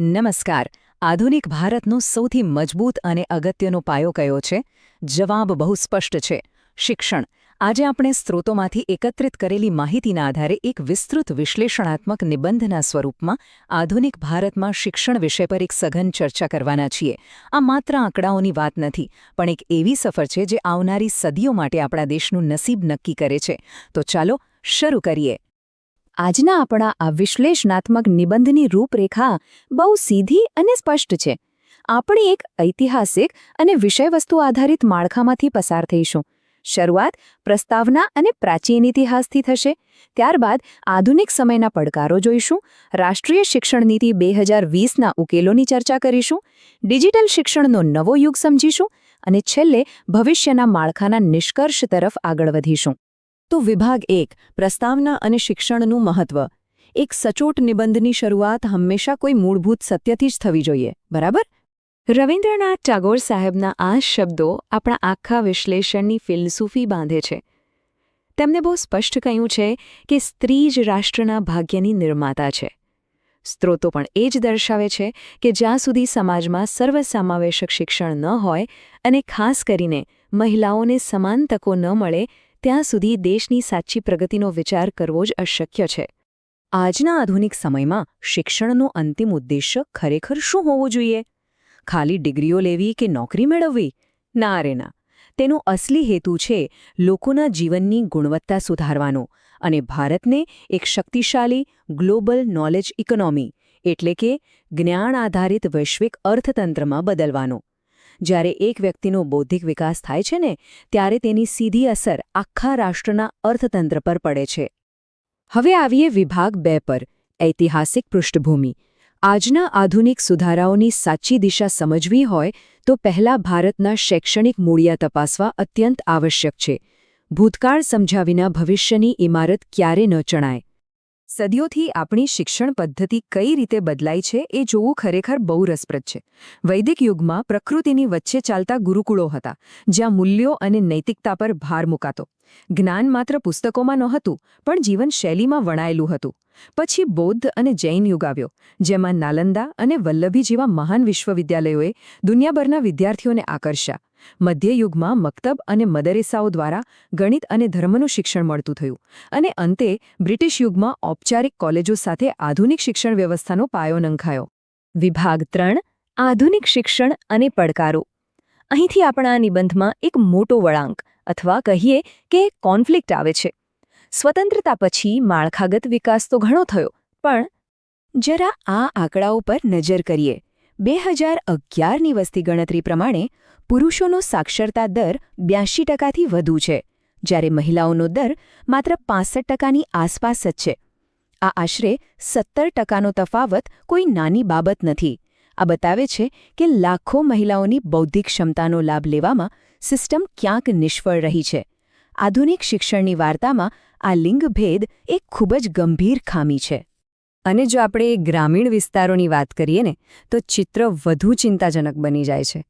નમસ્કાર. આધુનિક ભારતનો સૌથી મજબૂત અને અગત્યનો પાયો કયો છે? જવાબ બહુ સ્પષ્ટ છે: શિક્ષણ. આજે આપણે સ્ત્રોતોમાંથી એકત્રિત કરેલી માહિતીના આધારે એક વિસ્તૃત વિશ્લેષણાત્મક નિબંધના સ્વરૂપમાં આધુનિક ભારતમાં શિક્ષણ વિષય પર એક સઘન ચર્ચા કરવાના છીએ. આ માત્ર આંકડાઓની વાત નથી, પણ એક એવી સફર છે જે આવનારી સદીઓ માટે આપણા દેશનું નસીબ નક્કી કરે છે. તો ચાલો શરૂ કરીએ. આજના આપણા આ વિશ્લેષણાત્મક નિબંધની રૂપરેખા બહુ સીધી અને સ્પષ્ટ છે. આપણે એક ઐતિહાસિક અને વિષયવસ્તુ આધારિત માળખામાંથી પસાર થઈશું. શરૂઆત પ્રસ્તાવના અને પ્રાચીન ઇતિહાસથી થશે. ત્યારબાદ આધુનિક સમયના પડકારો જોઈશું, રાષ્ટ્રીય શિક્ષણ નીતિ 2020ના ઉકેલોની ચર્ચા કરીશું, ડિજિટલ શિક્ષણનો નવો યુગ સમજીશું અને છેલ્લે ભવિષ્યના માળખાના નિષ્કર્ષ તરફ આગળ વધીશું. તો વિભાગ 1, પ્રસ્તાવના અને શિક્ષણનું મહત્વ. એક સચોટ નિબંધની શરૂઆત હંમેશા કોઈ મૂળભૂત સત્યથી જ થવી જોઈએ, બરાબર? રવિન્દ્રનાથ ટાગોર સાહેબના આ શબ્દો આપણા આખા વિશ્લેષણની ફિલસૂફી બાંધે છે. તેમણે બહુ સ્પષ્ટ કહ્યું છે કે સ્ત્રી જ રાષ્ટ્રના ભાગ્યની નિર્માતા છે. સ્ત્રોતો પણ એ જ દર્શાવે છે કે જ્યાં સુધી સમાજમાં સર્વસમાવેશક શિક્ષણ ન હોય અને ખાસ કરીને મહિલાઓને સમાન તકો ન મળે, ત્યાં સુધી દેશની સાચી પ્રગતિનો વિચાર કરવો જ અશક્ય છે. આજના આધુનિક સમયમાં શિક્ષણનો અંતિમ ઉદ્દેશ્ય ખરેખર શું હોવો જોઈએ? ખાલી ડિગ્રીઓ લેવી કે નોકરી મેળવવી? ના રે ના. તેનો અસલી હેતુ છે લોકોના જીવનની ગુણવત્તા સુધારવાનો અને ભારતને એક શક્તિશાળી ગ્લોબલ નોલેજ ઇકોનોમી એટલે કે જ્ઞાન આધારિત વૈશ્વિક અર્થતંત્રમાં બદલવાનો. જ્યારે એક વ્યક્તિનો બૌદ્ધિક વિકાસ થાય છે ને, ત્યારે તેની સીધી અસર આખા રાષ્ટ્રના અર્થતંત્ર પર પડે છે. હવે આવીએ વિભાગ 2 પર, ઐતિહાસિક પૃષ્ઠભૂમિ. આજના આધુનિક સુધારાઓની સાચી દિશા સમજવી હોય તો પહેલા ભારતના શૈક્ષણિક મૂળિયા તપાસવા અત્યંત આવશ્યક છે. ભૂતકાળ સમજ્યા વિના ભવિષ્યની ઇમારત ક્યારે ન ચણાય. સદીઓથી આપણી શિક્ષણ પદ્ધતિ કઈ રીતે બદલાઈ છે એ જોવું ખરેખર બહુ રસપ્રદ છે. વૈદિક યુગમાં પ્રકૃતિની વચ્ચે ચાલતા ગુરુકુળો હતા, જ્યાં મૂલ્યો અને નૈતિકતા પર ભાર મૂકાતો. જ્ઞાન માત્ર પુસ્તકોમાં નહોતું, પણ જીવનશૈલીમાં વણાયેલું હતું. પછી બૌદ્ધ અને જૈન યુગ આવ્યો, જેમાં નાલંદા અને વલ્લભી જેવા મહાન વિશ્વવિદ્યાલયોએ દુનિયાભરના વિદ્યાર્થીઓને આકર્ષ્યા. મધ્યયુગમાં મક્તબ અને મદરેસાઓ દ્વારા ગણિત અને ધર્મનું શિક્ષણ મળતું થયું, અને અંતે બ્રિટિશ યુગમાં ઔપચારિક કોલેજો સાથે આધુનિક શિક્ષણ વ્યવસ્થાનો પાયો નંખાયો. વિભાગ 3, આધુનિક શિક્ષણ અને પડકારો. અહીંથી આપણા નિબંધમાં એક મોટો વળાંક અથવા કહીએ કે કોન્ફ્લિક્ટ આવે છે. સ્વતંત્રતા પછી માળખાગત વિકાસ તો ઘણો થયો, પણ જરા આ આંકડાઓ પર નજર કરીએ. 2011ની વસ્તી ગણતરી પ્રમાણે પુરુષોનો સાક્ષરતા દર 82%થી વધુ છે, જ્યારે મહિલાઓનો દર માત્ર 65%ની આસપાસ જ છે. આ આશરે 17%નો તફાવત કોઈ નાની બાબત નથી. આ બતાવે છે કે લાખો મહિલાઓની બૌદ્ધિક ક્ષમતાનો લાભ લેવામાં સિસ્ટમ ક્યાંક નિષ્ફળ રહી છે. આધુનિક શિક્ષણની વાર્તામાં આ લિંગભેદ એક ખૂબ જ ગંભીર ખામી છે. અને જો આપણે ગ્રામીણ વિસ્તારોની વાત કરીએ ને, તો ચિત્ર વધુ ચિંતાજનક બની જાય છે.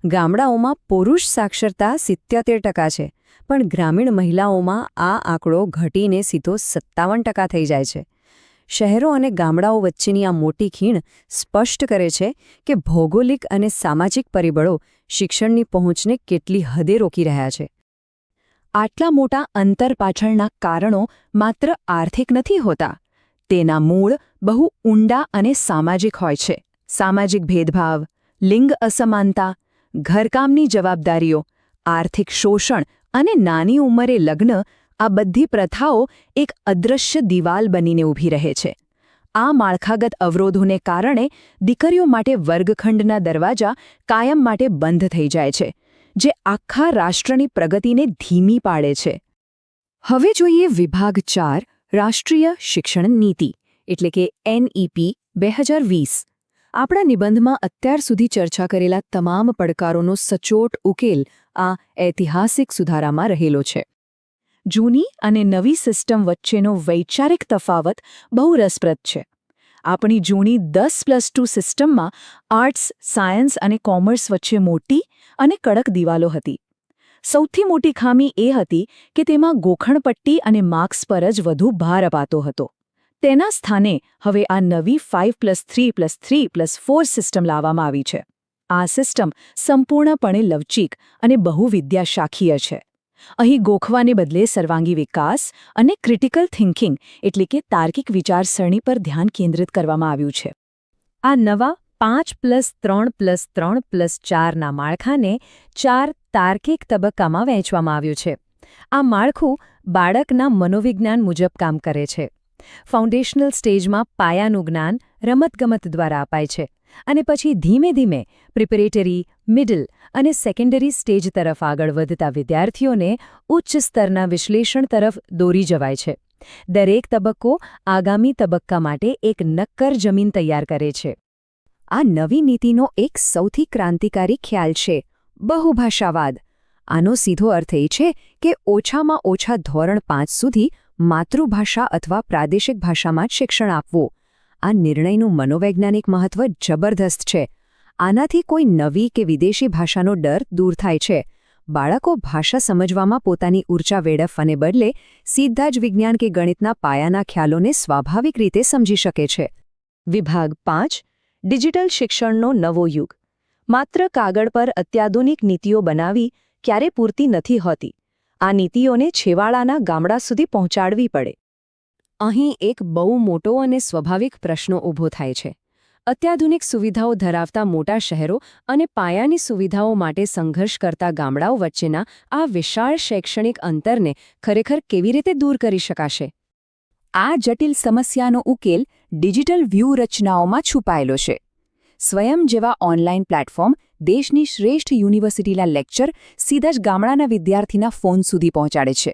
ગામડાઓમાં પુરુષ સાક્ષરતા 77% છે, પણ ગ્રામીણ મહિલાઓમાં આ આંકડો ઘટીને સીધો 57% થઈ જાય છે. શહેરો અને ગામડાઓ વચ્ચેની આ મોટી ખીણ સ્પષ્ટ કરે છે કે ભૌગોલિક અને સામાજિક પરિબળો શિક્ષણની પહોંચને કેટલી હદે રોકી રહ્યા છે. આટલા મોટા અંતર પાછળના કારણો માત્ર આર્થિક નથી હોતા. તેના મૂળ બહુ ઊંડા અને સામાજિક હોય છે. સામાજિક ભેદભાવ, લિંગ અસમાનતા, ઘરકામની જવાબદારીઓ, આર્થિક શોષણ અને નાની ઉંમરે લગ્ન, આ બધી પ્રથાઓ એક અદૃશ્ય દિવાલ બનીને ઊભી રહે છે. આ માળખાગત અવરોધોને કારણે દીકરીઓ માટે વર્ગખંડના દરવાજા કાયમ માટે બંધ થઈ જાય છે, જે આખા રાષ્ટ્રની પ્રગતિને ધીમી પાડે છે. હવે જોઈએ વિભાગ 4, રાષ્ટ્રીય શિક્ષણ નીતિ એટલે કે NEP 2020. આપણા નિબંધમાં અત્યાર સુધી ચર્ચા કરેલા તમામ પડકારોનો સચોટ ઉકેલ આ ઐતિહાસિક સુધારામાં રહેલો છે. જૂની અને નવી સિસ્ટમ વચ્ચેનો વૈચારિક તફાવત બહુ રસપ્રદ છે. આપણી જૂની 10+2 સિસ્ટમમાં આર્ટ્સ, સાયન્સ અને કોમર્સ વચ્ચે મોટી અને કડક દિવાલો હતી. સૌથી મોટી ખામી એ હતી કે તેમાં ગોખણપટ્ટી અને માર્ક્સ પર જ વધુ ભાર અપાતો હતો. તેના સ્થાને હવે આ નવી 5+3+3+4 સિસ્ટમ લાવવામાં આવી છે. આ સિસ્ટમ સંપૂર્ણપણે લવચીક અને બહુવિદ્યાશાખીય છે. અહીં ગોખવાને બદલે સર્વાંગી વિકાસ અને ક્રિટિકલ થિંકિંગ એટલે કે તાર્કિક વિચારસરણી પર ધ્યાન કેન્દ્રિત કરવામાં આવ્યું છે. આ નવા 5+3+3+4ના માળખાને 4 તાર્કિક તબક્કામાં વહેંચવામાં આવ્યું છે. આ માળખું બાળકના મનોવિજ્ઞાન મુજબ કામ કરે છે. ફાઉન્ડેશનલ સ્ટેજમાં પાયાનું જ્ઞાન રમતગમત દ્વારા અપાય છે અને પછી ધીમે ધીમે પ્રિપેરેટરી, મિડલ અને સેકન્ડરી સ્ટેજ તરફ આગળ વધતા વિદ્યાર્થીઓને ઉચ્ચ સ્તરના વિશ્લેષણ તરફ દોરી જવાય છે. દરેક તબક્કો આગામી તબક્કા માટે એક નક્કર જમીન તૈયાર કરે છે. આ નવી નીતિનો એક સૌથી ક્રાંતિકારી ખ્યાલ છે બહુભાષાવાદ. આનો સીધો અર્થ એ છે કે ઓછામાં ઓછા ધોરણ 5 સુધી માતૃભાષા અથવા પ્રાદેશિક ભાષામાં જ શિક્ષણ આપવું. આ નિર્ણયનું મનોવૈજ્ઞાનિક મહત્વ જબરદસ્ત છે. આનાથી કોઈ નવી કે વિદેશી ભાષાનો ડર દૂર થાય છે. બાળકો ભાષા સમજવામાં પોતાની ઊર્જા વેડફવાને બદલે સીધા જ વિજ્ઞાન કે ગણિતના પાયાના ખ્યાલોને સ્વાભાવિક રીતે સમજી શકે છે. વિભાગ 5 ડિજિટલ શિક્ષણનો નવો યુગ. માત્ર કાગળ પર અત્યાધુનિક નીતિઓ બનાવી ક્યારે પૂરતી નથી હોતી. આ નીતિઓને છેવાડાના ગામડા સુધી પહોંચાડવી પડે. અહીં એક બહુ મોટો અને સ્વાભાવિક પ્રશ્ન ઊભો થાય છે. અત્યાધુનિક સુવિધાઓ ધરાવતા મોટા શહેરો અને પાયાની સુવિધાઓ માટે સંઘર્ષ કરતા ગામડાઓ વચ્ચેના આ વિશાળ શૈક્ષણિક અંતરને ખરેખર કેવી રીતે દૂર કરી શકાશે? આ જટિલ સમસ્યાનો ઉકેલ ડિજિટલ વ્યૂહરચનાઓમાં છુપાયેલો છે. સ્વયં જેવા ઓનલાઇન પ્લેટફોર્મ દેશની શ્રેષ્ઠ યુનિવર્સિટીના લેક્ચર સીધા જ ગામડાના વિદ્યાર્થીના ફોન સુધી પહોંચાડે છે.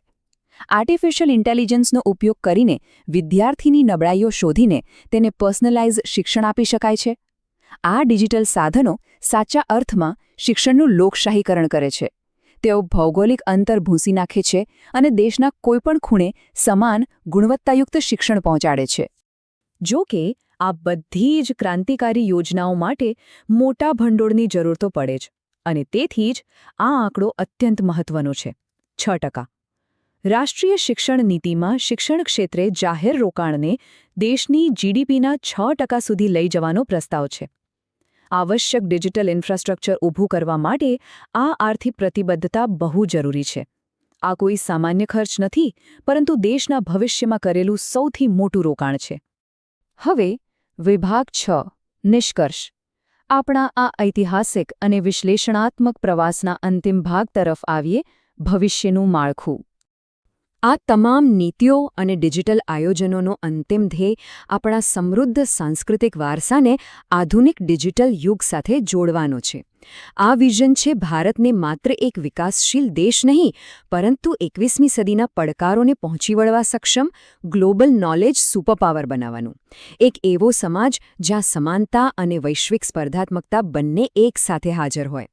આર્ટિફિશિયલ ઇન્ટેલિજન્સનો ઉપયોગ કરીને વિદ્યાર્થીની નબળાઈઓ શોધીને તેને પર્સનલાઇઝ શિક્ષણ આપી શકાય છે. આ ડિજિટલ સાધનો સાચા અર્થમાં શિક્ષણનું લોકશાહીકરણ કરે છે. તેઓ ભૌગોલિક અંતર ભૂંસી નાખે છે અને દેશના કોઈપણ ખૂણે સમાન ગુણવત્તાયુક્ત શિક્ષણ પહોંચાડે છે. જો કે આ બધી જ ક્રાંતિકારી યોજનાઓ માટે મોટા ભંડોળની જરૂર તો પડે જ, અને તેથી જ આ આંકડો અત્યંત મહત્વનો છે. 6%. રાષ્ટ્રીય શિક્ષણ નીતિમાં શિક્ષણ ક્ષેત્રે જાહેર રોકાણને દેશની જીડીપીના 6% સુધી લઈ જવાનો પ્રસ્તાવ છે. આવશ્યક ડિજિટલ ઇન્ફ્રાસ્ટ્રક્ચર ઊભું કરવા માટે આ આર્થિક પ્રતિબદ્ધતા બહુ જરૂરી છે. આ કોઈ સામાન્ય ખર્ચ નથી, પરંતુ દેશના ભવિષ્યમાં કરેલું સૌથી મોટું રોકાણ છે. હવે વિભાગ 6 નિષ્કર્ષ. આપણા આ ઐતિહાસિક અને વિશ્લેષણાત્મક પ્રવાસના અંતિમ ભાગ તરફ આવીએ. ભવિષ્યનું માળખું. આ તમામ નીતિઓ અને ડિજિટલ આયોજનોનો અંતિમ ધ્યેય આપણા સમૃદ્ધ સાંસ્કૃતિક વારસાને આધુનિક ડિજિટલ યુગ સાથે જોડવાનો છે. આ વિઝન છે ભારતને માત્ર એક વિકાસશીલ દેશ નહીં, પરંતુ 21મી સદીના પડકારોને પહોંચી વળવા સક્ષમ ગ્લોબલ નોલેજ સુપરપાવર બનાવવાનું. એક એવો સમાજ જ્યાં સમાનતા અને વૈશ્વિક સ્પર્ધાત્મકતા બંને એક સાથે હાજર હોય.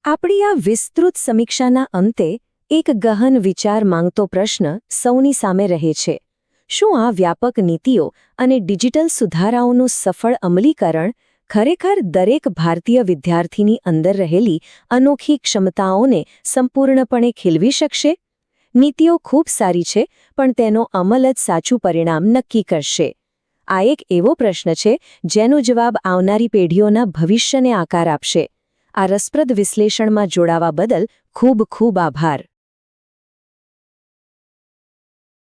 આપણી આ વિસ્તૃત સમીક્ષાના અંતે એક ગહન વિચાર માંગતો પ્રશ્ન સૌની સામે રહે છે. શું આ વ્યાપક નીતિઓ અને ડિજિટલ સુધારાઓનું સફળ અમલીકરણ ખરેખર દરેક ભારતીય વિદ્યાર્થીની અંદર રહેલી અનોખી ક્ષમતાઓને સંપૂર્ણપણે ખીલવી શકશે? નીતિઓ ખૂબ સારી છે, પણ તેનો અમલ જ સાચું પરિણામ નક્કી કરશે. આ એક એવો પ્રશ્ન છે જેનો જવાબ આવનારી પેઢીઓના ભવિષ્યને આકાર આપશે. આ રસપ્રદ વિશ્લેષણમાં જોડાવા બદલ ખૂબ ખૂબ આભાર.